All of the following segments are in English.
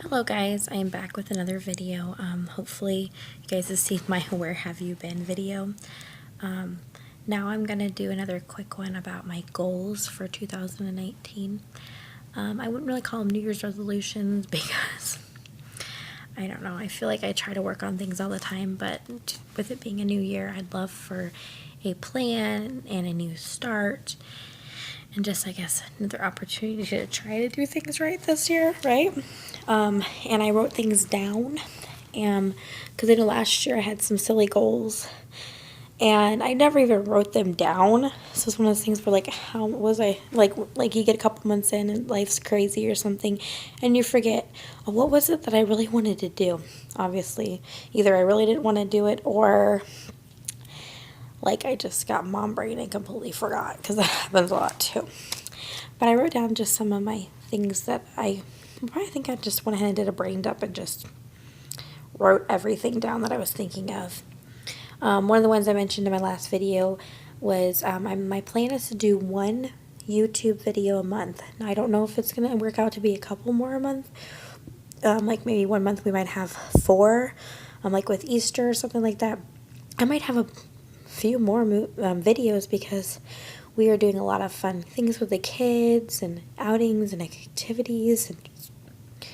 Hello guys, I am back with another video. Hopefully you guys have seen my Where Have You Been video. Now I'm going to do another quick one about my goals for 2019. I wouldn't really call them New Year's resolutions because, I don't know, I feel like I try to work on things all the time, but with it being a new year, I'd love for a plan and a new start. And just, I guess, another opportunity to try to do things right this year, right? And I wrote things down, because I know last year I had some silly goals, and I never even wrote them down. So it's one of those things where, like, how was I, like you get a couple months in and life's crazy or something, and you forget, oh, what was it that I really wanted to do? Obviously, either I really didn't want to do it, or like I just got mom brain and completely forgot, because that happens a lot too. But I wrote down just some of my things that I think I just went ahead and did a brain dump and just wrote everything down that I was thinking of. One of the ones I mentioned in my last video was my plan is to do one YouTube video a month. Now I don't know if it's going to work out to be a couple more a month. Like maybe one month we might have 4, like with Easter or something like that. I might have a few more videos because we are doing a lot of fun things with the kids and outings and activities and,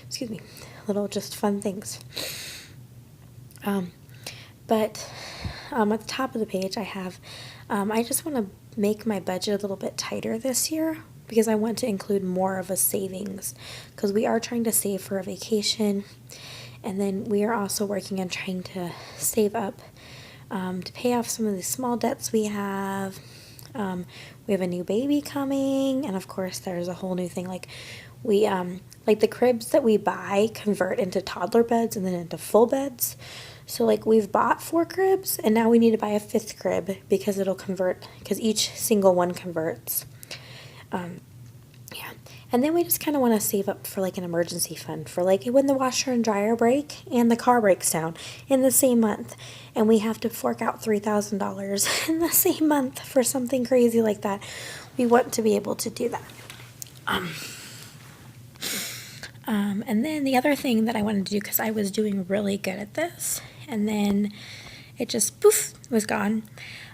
excuse me, little just fun things. But at the top of the page I have, I just want to make my budget a little bit tighter this year because I want to include more of a savings, because we are trying to save for a vacation, and then we are also working on trying to save up to pay off some of the small debts we have. We have a new baby coming, and of course there's a whole new thing, like we like the cribs that we buy convert into toddler beds and then into full beds. So like we've bought 4 cribs and now we need to buy a 5th crib because it'll convert, because each single one converts. Yeah. And then we just kind of want to save up for like an emergency fund for like when the washer and dryer break and the car breaks down in the same month, and we have to fork out $3,000 in the same month for something crazy like that. We want to be able to do that. And then the other thing that I wanted to do, because I was doing really good at this, and then it just poof was gone,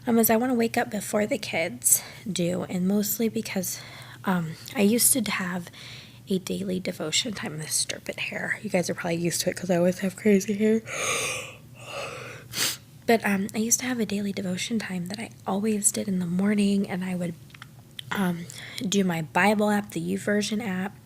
is I want to wake up before the kids do, and mostly because I used to have a daily devotion time. This stupid hair, you guys are probably used to it because I always have crazy hair. But I used to have a daily devotion time that I always did in the morning, and I would do my Bible app, the YouVersion app,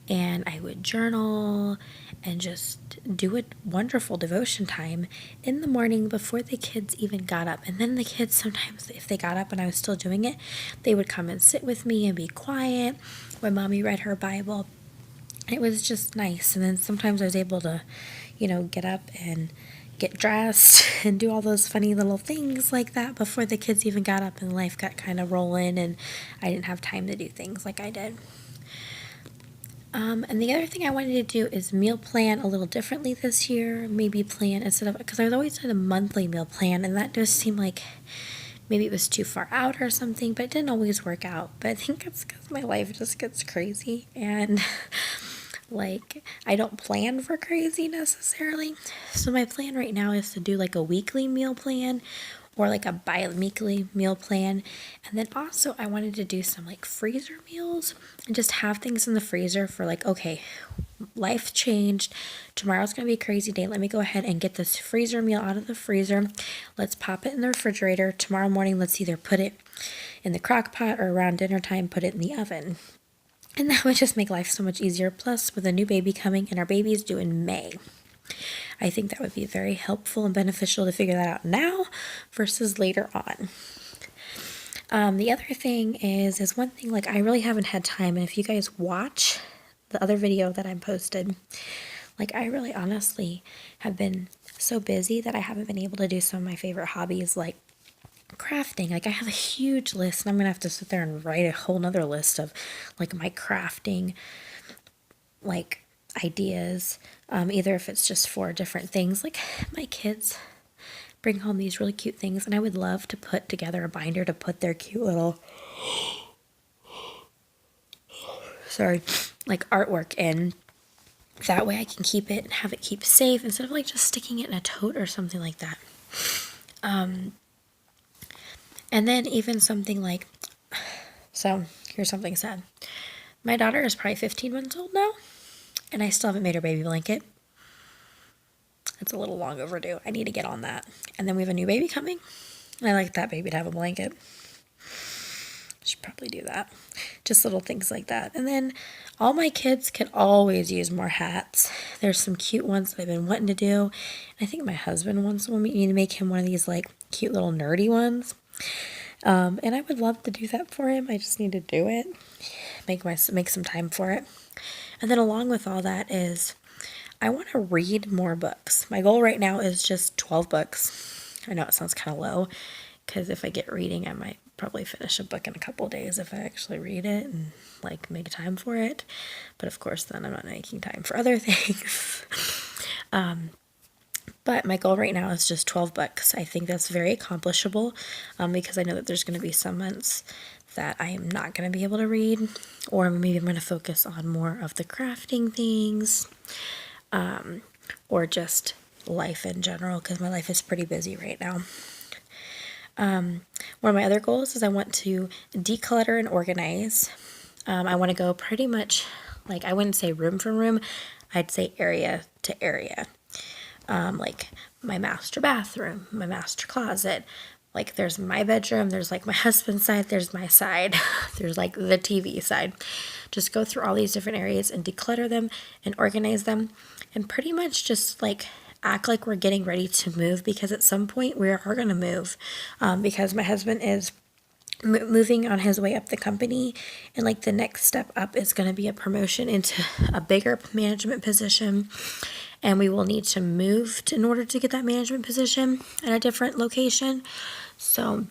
and I would journal and just do a wonderful devotion time in the morning before the kids even got up. And then the kids, sometimes if they got up and I was still doing it, they would come and sit with me and be quiet when mommy read her Bible. It was just nice. And then sometimes I was able to, get up and get dressed and do all those funny little things like that before the kids even got up and life got kind of rolling and I didn't have time to do things like I did. And the other thing I wanted to do is meal plan a little differently this year. Maybe plan instead of, because I was always did a monthly meal plan, and that does seem like maybe it was too far out or something, but it didn't always work out. But I think it's because my life just gets crazy, and like I don't plan for crazy necessarily. So my plan right now is to do like a weekly meal plan or like a bi-weekly meal plan. And then also I wanted to do some like freezer meals and just have things in the freezer for like, okay, life changed. Tomorrow's going to be a crazy day. Let me go ahead and get this freezer meal out of the freezer. Let's pop it in the refrigerator. Tomorrow morning, let's either put it in the crock pot or around dinner time, put it in the oven. And that would just make life so much easier. Plus, with a new baby coming, and our baby is due in May, I think that would be very helpful and beneficial to figure that out now versus later on. The other thing is one thing, like I really haven't had time, and if you guys watch the other video that I posted, like I really honestly have been so busy that I haven't been able to do some of my favorite hobbies like crafting. Like I have a huge list, and I'm gonna have to sit there and write a whole nother list of like my crafting like ideas, either if it's just for different things, like my kids bring home these really cute things, and I would love to put together a binder to put their cute little like artwork in. That way I can keep it and have it keep safe instead of like just sticking it in a tote or something like that. And then even something like, so here's something sad. My daughter is probably 15 months old now, and I still haven't made her baby blanket. It's a little long overdue. I need to get on that. And then we have a new baby coming, and I like that baby to have a blanket. Should probably do that. Just little things like that. And then all my kids could always use more hats. There's some cute ones that I've been wanting to do. I think my husband wants me to make him one of these like cute little nerdy ones. And I would love to do that for him. I just need to do it. Make some time for it. And then along with all that is I want to read more books. My goal right now is just 12 books. I know it sounds kind of low because if I get reading, I might probably finish a book in a couple days if I actually read it and like make time for it. But of course, then I'm not making time for other things. But my goal right now is just 12 books. I think that's very accomplishable because I know that there's going to be some months that I am not going to be able to read, or maybe I'm going to focus on more of the crafting things or just life in general because my life is pretty busy right now. One of my other goals is I want to declutter and organize. I want to go pretty much, like, I wouldn't say room for room, I'd say area to area. Like my master bathroom, my master closet, like there's my bedroom, there's like my husband's side, there's my side, there's like the TV side. Just go through all these different areas and declutter them and organize them and pretty much just like act like we're getting ready to move because at some point we are going to move because my husband is moving on his way up the company, and like the next step up is going to be a promotion into a bigger management position, and we will need to move in order to get that management position at a different location. So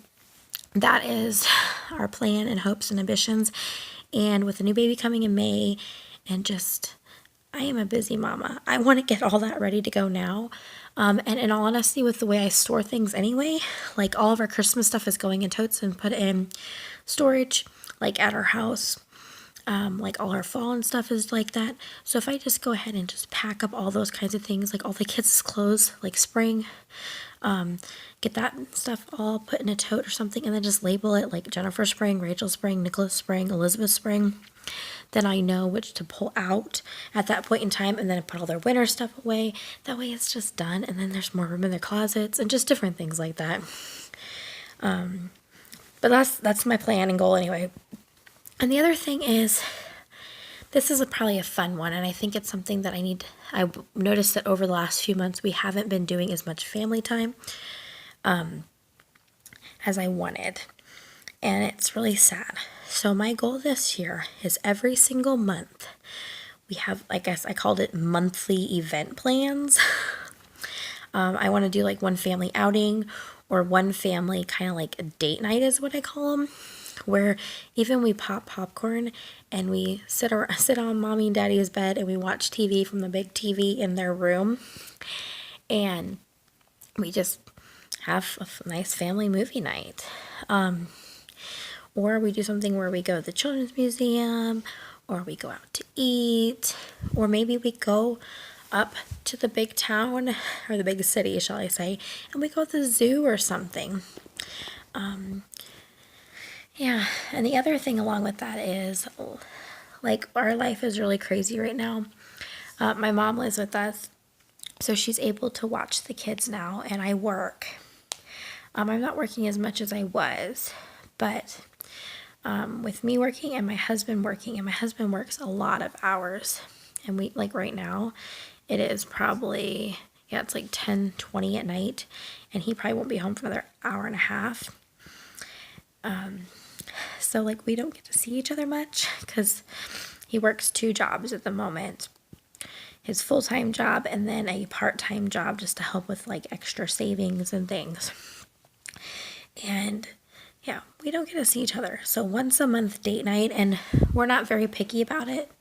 that is our plan and hopes and ambitions. And with a new baby coming in May, and just I am a busy mama. I want to get all that ready to go now. And in all honesty, with the way I store things anyway, like all of our Christmas stuff is going in totes and put in storage, like at our house. Like all our fall and stuff is like that. So if I just go ahead and just pack up all those kinds of things, like all the kids' clothes, like spring, get that stuff all put in a tote or something, and then just label it like Jennifer Spring, Rachel Spring, Nicholas Spring, Elizabeth Spring, then I know which to pull out at that point in time, and then I put all their winter stuff away. That way it's just done, and then there's more room in their closets and just different things like that. But that's my plan and goal anyway. And the other thing is, this is probably a fun one, and I think it's something that I noticed that over the last few months we haven't been doing as much family time as I wanted, and it's really sad. So my goal this year is every single month we have, I guess I called it monthly event plans. I want to do like one family outing or one family kind of like a date night is what I call them, where even we pop popcorn and we sit on mommy and daddy's bed and we watch TV from the big TV in their room, and we just have a nice family movie night. Or we do something where we go to the children's museum, or we go out to eat, or maybe we go up to the big town, or the big city, shall I say, and we go to the zoo or something. Yeah, and the other thing along with that is, like, our life is really crazy right now. My mom lives with us, so she's able to watch the kids now, and I work. I'm not working as much as I was, but with me working and my husband working, and my husband works a lot of hours, and we, like right now, it is probably, it's like 10:20 at night, and he probably won't be home for another hour and a half. So like we don't get to see each other much because he works 2 jobs at the moment. His full-time job and then a part-time job just to help with like extra savings and things. And yeah, we don't get to see each other. So once a month date night, and we're not very picky about it.